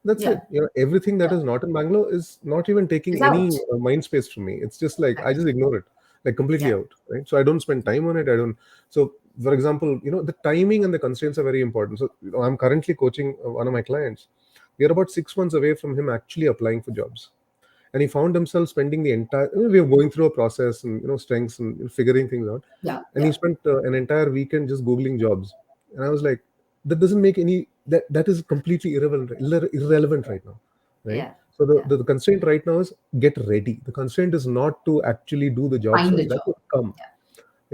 A: That's
B: Yeah,
A: it. Everything that
B: yeah.
A: is not in Bangalore is not even
B: It's
A: taking
B: out.
A: any mind space from me. It's just like I
B: Exactly.
A: just ignore it, like completely
B: Yeah,
A: out, right? So I don't spend time on it. I don't. So for example, the timing and the constraints are very important. So I'm currently coaching one of my clients. We are about 6 months away from him actually applying for jobs, and he found himself spending the entire. We were going through a process and strengths and figuring things out,
B: yeah,
A: and he
B: yeah.
A: spent an entire weekend just googling jobs, and I was like, that doesn't make any that is completely irrelevant right now, right?
B: Yeah,
A: So
B: yeah.
A: the constraint right now is get ready. The constraint is not to actually do the job
B: Find a
A: search. That
B: job.
A: will come,
B: Yeah,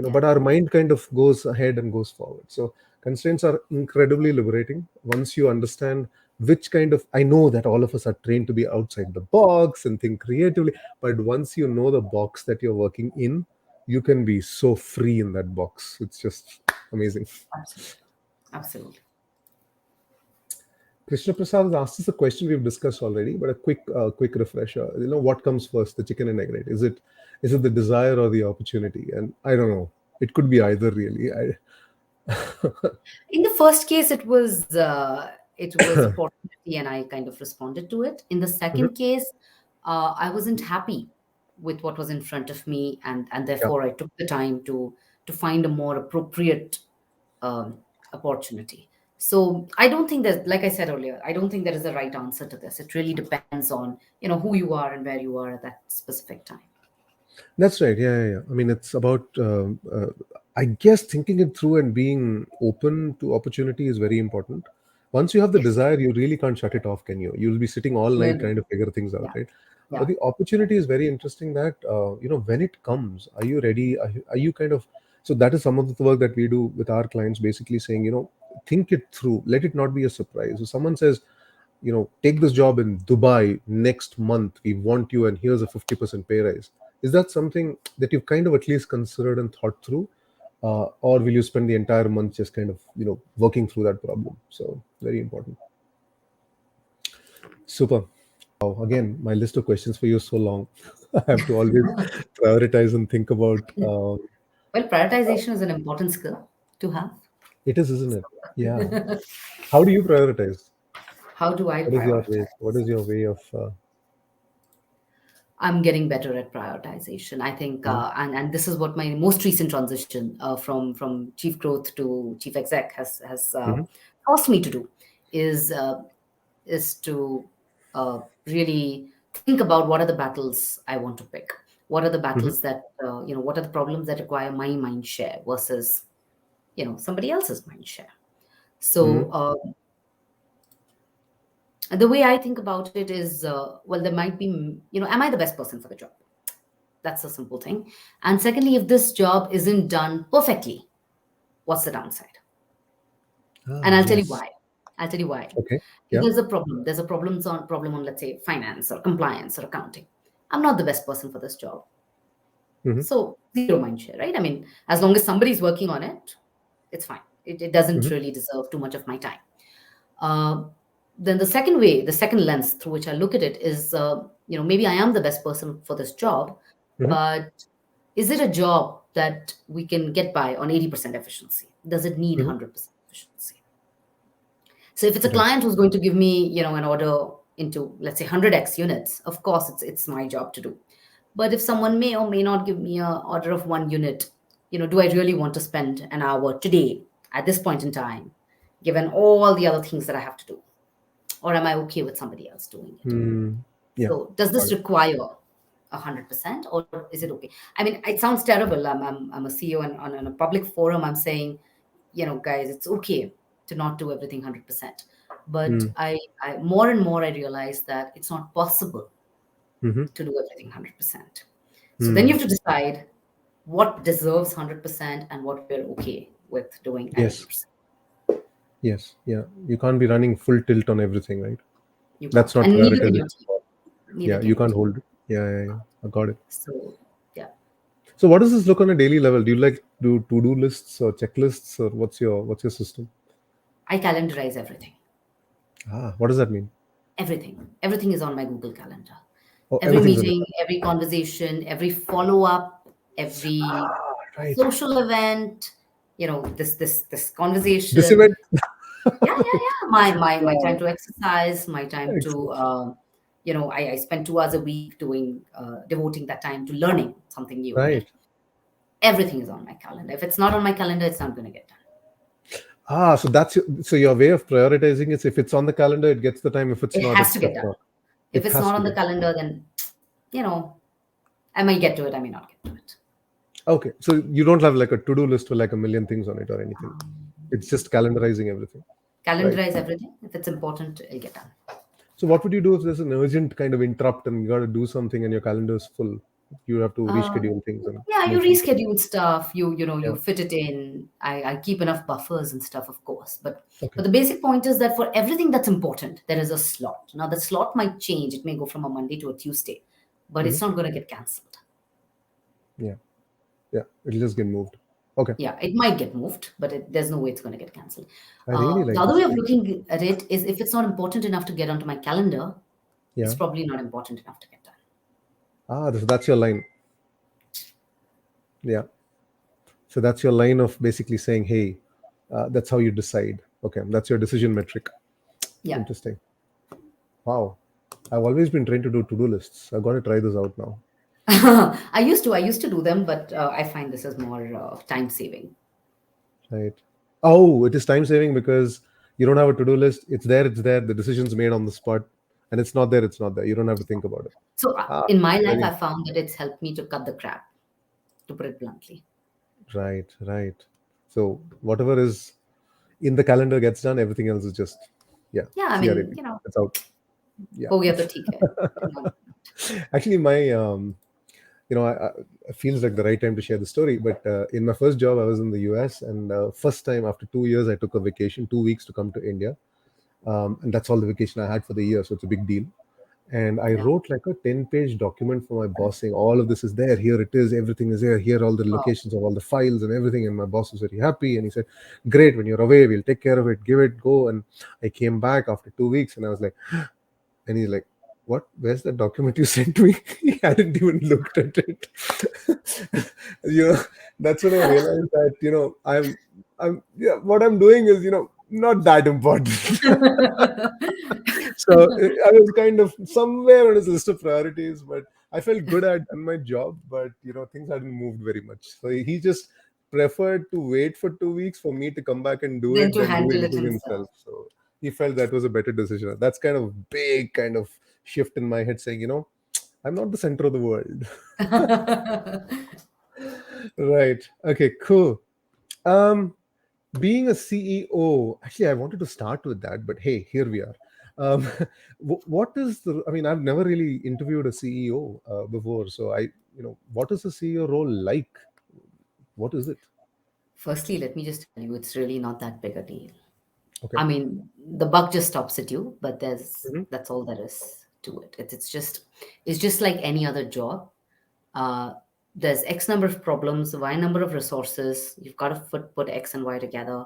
B: yeah.
A: but our mind kind of goes ahead and goes forward. So constraints are incredibly liberating once you understand which kind of. I know that all of us are trained to be outside the box and think creatively, but once you know the box that you're working in, you can be so free in that box. It's just amazing.
B: Absolutely, absolutely.
A: Krishna Prasad has asked us a question we've discussed already, but a quick refresher. What comes first, the chicken and egg, right? Is it the desire or the opportunity? And I don't know. It could be either, really.
B: In the first case, it was opportunity, and I kind of responded to it. In the
A: Mhm.
B: second case, I wasn't happy with what was in front of me, and
A: Yeah.
B: therefore I took the time to find a more appropriate um, opportunity. So I don't think that, like I said earlier, I don't think there is a right answer to this. It really depends on who you are and where you are at that specific time.
A: That's right. Yeah, yeah, yeah. I mean, it's about, I guess, thinking it through and being open to opportunity is very important. Once you have the
B: Yes.
A: desire, you really can't shut it off, can you? You'll be sitting all night
B: Really.
A: trying to figure things out,
B: Yeah.
A: right? But
B: Yeah.
A: the opportunity is very interesting that, when it comes, are you ready? Are you kind of, so that is some of the work that we do with our clients, basically saying, think it through. Let it not be a surprise. So someone says, take this job in Dubai next month. We want you, and here's a 50% pay rise. Is that something that you've kind of at least considered and thought through? Or will you spend the entire month just kind of, working through that problem? So, very important. Super. Wow. Again, my list of questions for you is so long. I have to always prioritize and think about.
B: Well, prioritization is an important skill to have.
A: It is, isn't it? Yeah. How do you prioritize?
B: How do I
A: What is your way? What
B: prioritize?
A: is your way of?
B: I'm getting better at prioritization. I think,
A: Mhm,
B: and this is what my most recent transition from chief growth to chief exec has
A: mhm,
B: forced me to do, is is to really think about what are the battles I want to pick. What are the
A: mhm,
B: battles that what are the problems that require my mind share versus somebody else's mind share. So
A: mhm,
B: the way I think about it is, well, there might be, am I the best person for the job? That's a simple thing. And secondly, if this job isn't done perfectly, what's the downside? And I'll tell you
A: yes.
B: why. I'll tell you why.
A: Okay.
B: If
A: Yeah.
B: there's a problem on, let's say, finance or compliance or accounting, I'm not the best person for this job.
A: Mhm,
B: So zero mind share, right? I mean, as long as somebody's working on it, it's fine. It doesn't
A: mhm,
B: really deserve too much of my time. Uh, then the second lens through which I look at it is, maybe I am the best person for this job,
A: mhm,
B: but is it a job that we can get by on 80% efficiency? Does it need
A: mhm.
B: 100% efficiency? So if it's a
A: Right.
B: client who's going to give me, an order into, let's say, 100x units, of course it's my job to do. But if someone may or may not give me a order of 1 unit, do I really want to spend an hour today at this point in time, given all the other things that I have to do? Or am I okay with somebody else doing it?
A: Mm, yeah.
B: So does
A: Got
B: this
A: it.
B: require 100%, or is it okay? I mean, it sounds terrible. I'm a CEO, and on a public forum, I'm saying, guys, it's okay to not do everything 100%. But
A: Mm.
B: I more and more I realize that it's not possible
A: Mm-hmm.
B: to do everything 100%. So then you
A: Mm.
B: have to decide what deserves 100% and what we're okay with doing at
A: Yes.
B: 80%.
A: Yes. Yeah. You can't be running full tilt on everything, right?
B: You
A: That's
B: can't,
A: not
B: and neither can
A: prioritizing
B: your
A: at
B: team.
A: all.
B: Neither
A: Yeah.
B: can
A: You
B: your
A: can't
B: team.
A: hold it. Yeah. Yeah. Yeah. I got it.
B: So yeah,
A: So what does this look on a daily level? Do you like do to-do lists or checklists, or what's your system?
B: I calendarize everything.
A: What does that mean?
B: Everything is on my Google Calendar.
A: Oh,
B: Every
A: everything's on the
B: meeting, every conversation, every follow up, every
A: right.
B: social event, this
A: This
B: conversation.
A: event.
B: Yeah. My time
A: Wow.
B: to exercise, my time to,
A: Excellent.
B: I spend 2 hours a week devoting that time to learning something new again.
A: Right.
B: Everything is on my calendar. If it's not on my calendar, it's not going to get done.
A: So your way of prioritizing is, if it's on the calendar, it gets the time. If it's
B: It
A: not,
B: has
A: it's
B: to get
A: just
B: done.
A: not.
B: If
A: It
B: it's
A: has
B: not
A: to
B: on the
A: get.
B: calendar, then, you know, I may get to it, I may not get to it.
A: Okay. So you don't have like a to-do list with like a million things on it or anything. It's just calendarizing everything. Right.
B: Calendarize everything. If it's important, it'll get done.
A: So what would you do if there's an urgent kind of interrupt and you got to do something and your calendar is full? You have to
B: Uh,
A: reschedule things and
B: yeah, you
A: move things.
B: reschedule stuff. You
A: Yeah.
B: fit it in. I keep enough buffers and stuff, of course. But
A: Okay.
B: the basic point is that for everything that's important, there is a slot. Now the slot might change. It may go from a Monday to a Tuesday, but
A: Hmm.
B: it's not going to get cancelled.
A: Yeah. Yeah. It'll just get moved. Okay.
B: Yeah, it might get moved, but there's no way it's going to get cancelled.
A: I really
B: The
A: like
B: other
A: this
B: way of
A: idea.
B: looking at it is, if it's not important enough to get onto my calendar, it's
A: Yeah.
B: probably not important enough to get done.
A: That's your line. Yeah. So that's your line of basically saying, hey, that's how you decide. Okay. That's your decision metric.
B: Yeah.
A: Interesting. Wow. I've always been trying to do to-do lists. I've got to try this out now.
B: I used to do them, but I find this is more time saving.
A: Right. Oh, it is time saving because you don't have a to-do list. It's there. It's there. The decision's made on the spot, and it's not there. It's not there. You don't have to think about it.
B: So
A: Ah,
B: in my life,
A: very
B: I found that it's helped me to cut the crap, to put it bluntly.
A: right. Right. So whatever is in the calendar gets done. Everything else is just, yeah,
B: Yeah, I mean,
A: CRAP. It's out. Yeah.
B: हो गया तो ठीक है. Come on.
A: Actually, my it feels like the right time to share the story. But in my first job, I was in the US, and first time after 2 years, I took a vacation, 2 weeks to come to India, and that's all the vacation I had for the year. So it's a big deal. And I
B: Yeah.
A: wrote like a 10-page document for my boss saying, all of this is there. Here it is. Everything is here. Here are all the
B: Wow.
A: locations of all the files and everything. And my boss was very happy. And he said, great. When you're away, we'll take care of it. Give it, go. And I came back after 2 weeks, and I was like, and he's like, what? Where's the document you sent me? He hadn't even looked at it. you know, that's when I realized that, yeah, what I'm doing is, not that important. So I was kind of somewhere on his list of priorities, but I felt good I had done my job, but things hadn't moved very much. So he just preferred to wait for 2 weeks for me to come back and do
B: Then
A: it
B: to
A: than do
B: handle it
A: anything
B: himself.
A: himself. So he felt that was a better decision. That's kind of big kind of shift in my head saying, I'm not the center of the world. Right. Okay, cool. Um, being a CEO, actually, I wanted to start with that, but hey, here we are. Um, what is the? I mean, I've never really interviewed a CEO before, so what is the CEO role like? What is it?
B: Firstly, let me just tell you, it's really not that big a deal.
A: Okay.
B: I mean, the buck just stops at you, but
A: Mhm.
B: that's all there is to it. It's just like any other job. Uh, there's X number of problems, Y number of resources. You've got to put X and Y together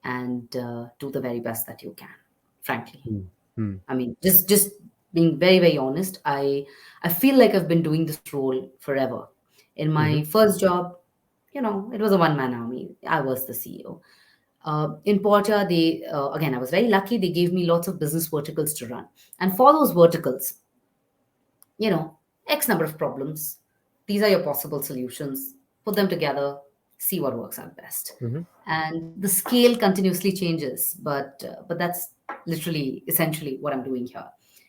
B: and do the very best that you can. Frankly,
A: Hmm. Hmm.
B: I mean, just being very very honest, I feel like I've been doing this role forever. In
A: Mhm.
B: my first job, it was a one man army. I was the CEO. In Portia, they again, I was very lucky. They gave me lots of business verticals to run, and for those verticals, X number of problems. These are your possible solutions. Put them together, see what works out best.
A: Mhm.
B: And the scale continuously changes, but that's literally essentially what I'm doing here.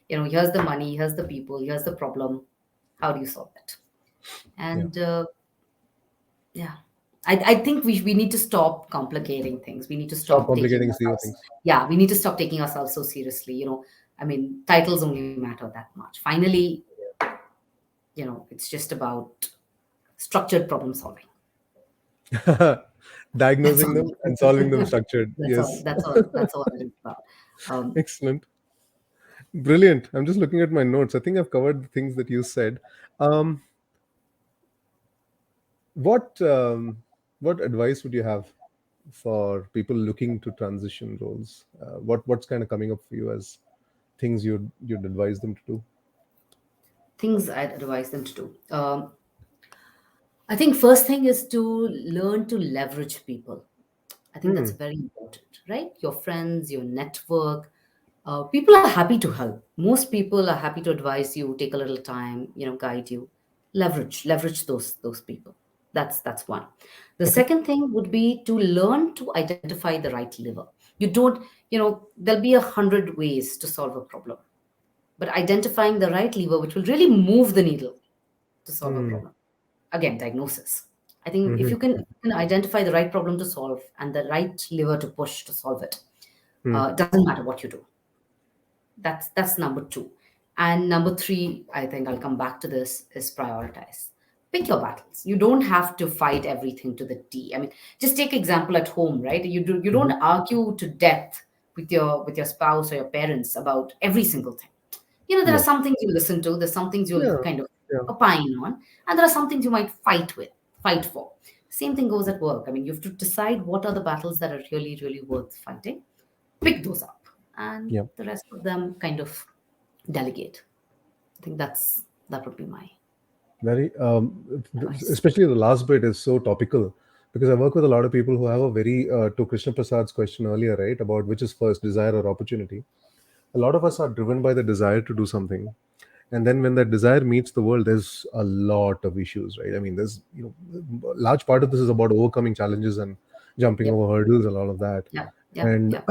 B: Here's the money, here's the people, here's the problem. How do you solve it?
A: Yeah.
B: And yeah, I think we need to stop complicating things. We need to
A: Stop
B: stop taking
A: complicating CEO
B: ourselves,
A: things.
B: yeah, we need to stop taking ourselves so seriously. I mean, titles only matter that much. Finally, it's just about structured problem solving. That's
A: Diagnosing
B: all.
A: them and solving them structured.
B: That's all.
A: Yes.
B: That's all. That's all it is about. Um,
A: Excellent. Brilliant. I'm just looking at my notes. I think I've covered the things that you said. Um, what advice would you have for people looking to transition roles? What's kind of coming up for you as things you'd advise them to do?
B: Things I'd advise them to do. I think first thing is to learn to leverage people. I think that's
A: Hmm.
B: very important, right? Your friends, your network. People are happy to help. Most people are happy to advise you, take a little time, guide you. Leverage those people. That's one. The
A: Okay.
B: second thing would be to learn to identify the right lever. You don't, there'll be 100 ways to solve a problem, but identifying the right lever, which will really move the needle to solve a
A: Hmm.
B: problem. Again, diagnosis. I think if
A: Hmm.
B: you can identify the right problem to solve and the right lever to push to solve it,
A: Hmm.
B: doesn't matter what you do. That's number two. And number three, I think I'll come back to this, is prioritize. Pick your battles. You don't have to fight everything to the T. I mean, just take example at home, right? You don't
A: Hmm.
B: argue to death with your spouse or your parents about every single thing. There are
A: No.
B: some things you listen to, there's some things you'll
A: Yeah.
B: kind of
A: Yeah.
B: opine on, and there are some things you might fight for. Same thing goes at work. I mean, you have to decide what are the battles that are really, really worth fighting, pick those up, and
A: Yeah.
B: the rest of them kind of delegate. I think that would be my
A: Very,
B: advice.
A: especially the last bit is so topical because I work with a lot of people who have a very, to Krishna Prasad's question earlier, right, about which is first, desire or opportunity. A lot of us are driven by the desire to do something. And then when that desire meets the world, there's a lot of issues, right? I mean, a large part of this is about overcoming challenges and jumping
B: Yep.
A: over hurdles and all of that.
B: Yep. Yep.
A: And
B: Yep.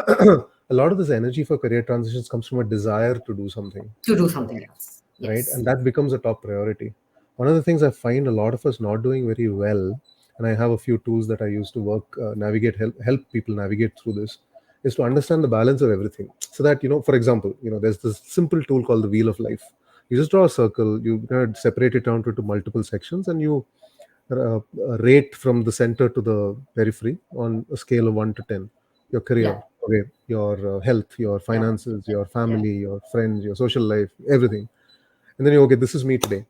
A: a lot of this energy for career transitions comes from a desire to do something,
B: To do something else.
A: right?
B: Yes.
A: And that becomes a top priority. One of the things I find a lot of us not doing very well, and I have a few tools that I use to work, help people navigate through this, is to understand the balance of everything. So that, for example, there's this simple tool called the wheel of life. You just draw a circle, you separate it down into multiple sections, and you rate from the center to the periphery on a scale of 1 to 10. Your career,
B: Yeah.
A: okay, your health, your
B: Yeah.
A: finances, your
B: Yeah.
A: family, your friends, your social life, everything. And then you, okay, this is me today.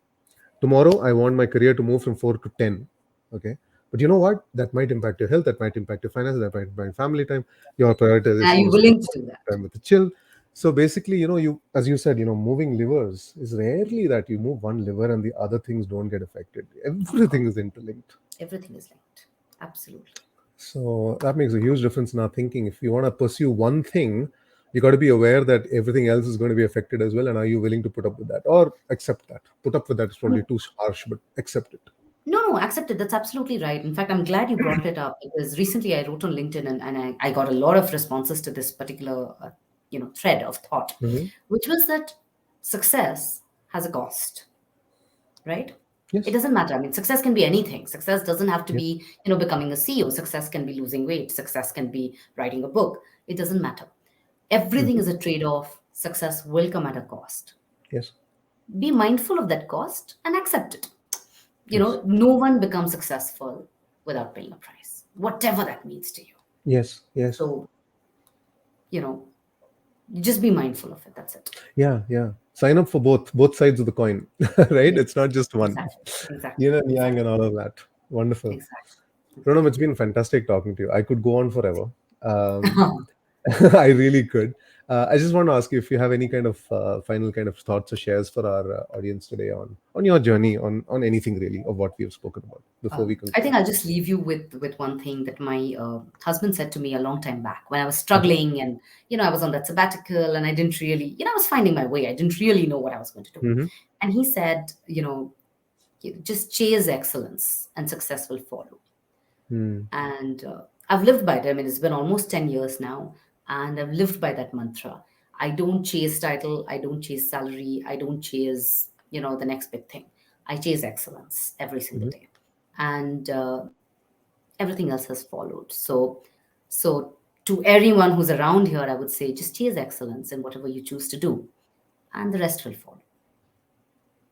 A: Tomorrow I want my career to move from 4 to 10. Okay, but you know what, that might impact your health, that might impact your finances, that might impact family time. Your
B: Are
A: prioritization
B: you
A: is to
B: willing to do that?
A: time with the chill. So basically, you, as you said, moving levers is rarely that you move one lever and the other things don't get affected.
B: Of course.
A: Everything is interlinked.
B: Everything is linked. Absolutely.
A: So that makes a huge difference in our thinking. If you want to pursue one thing, you got to be aware that everything else is going to be affected as well. And are you willing to put up with that or accept that? Put up with that is probably too harsh, but accept it.
B: No, no, accepted. That's absolutely right. In fact, I'm glad you brought it up because recently I wrote on LinkedIn, and I got a lot of responses to this particular, thread of thought,
A: Hmm.
B: which was that success has a cost, right? It
A: Yes.
B: doesn't matter. I mean, success can be anything. Success doesn't have to
A: Yes.
B: be, becoming a CEO. Success can be losing weight. Success can be writing a book. It doesn't matter. Everything
A: Hmm.
B: is a trade-off. Success will come at a cost.
A: Yes.
B: Be mindful of that cost and accept it.
A: Yes.
B: No one becomes successful without paying a price, whatever that means to you.
A: Yes. Yes.
B: So, you know, just be mindful of it. That's it.
A: Yeah. Yeah. Sign up for both sides of the coin, right?
B: Yeah,
A: It's not just one.
B: exactly. Exactly.
A: Yin and yang
B: Exactly.
A: and all of that. Wonderful.
B: Exactly.
A: Pranam, it's
B: Exactly.
A: been fantastic talking to you. I could go on forever. Um, I really could. I just want to ask you if you have any kind of final kind of thoughts or shares for our audience today on your journey on anything really of what we have spoken about before we
B: I think
A: conclude.
B: I'll just leave you with one thing that my husband said to me a long time back when I was
A: Mhm.
B: struggling, and I was on that sabbatical, and I didn't really, I was finding my way. I didn't really know what I was going to do,
A: Mhm.
B: and he said, just chase excellence, and success will follow.
A: Mm.
B: And I've lived by it. I mean, it's been almost 10 years now, and I've lived by that mantra. I don't chase title. I don't chase salary. I don't chase the next big thing. I chase excellence every single
A: Mhm.
B: day, and everything else has followed. So to everyone who's around here, I would say just chase excellence in whatever you choose to do, and the rest will follow.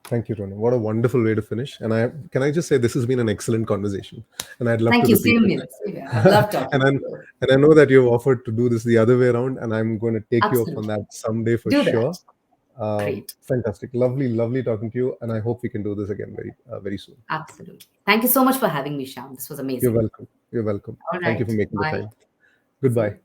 A: Thank you, Ronan. What a wonderful way to finish. And I just say this has been an excellent conversation, and I'd love to
B: Thank you.
A: repeat
B: Same
A: it.
B: here. Same here. I've loved talking
A: and
B: to
A: I'm,
B: you.
A: and I know that you've offered to do this the other way around, and I'm going to take you up on
B: Absolutely.
A: that someday for
B: Do that.
A: sure.
B: Great.
A: Fantastic, lovely, lovely talking to you, and I hope we can do this again very soon.
B: Absolutely. Thank you so much for having me, Sham. This was
A: You're
B: amazing.
A: welcome. You're welcome.
B: All
A: Thank you
B: right.
A: for making the
B: Bye.
A: time.
B: See
A: Goodbye.
B: you.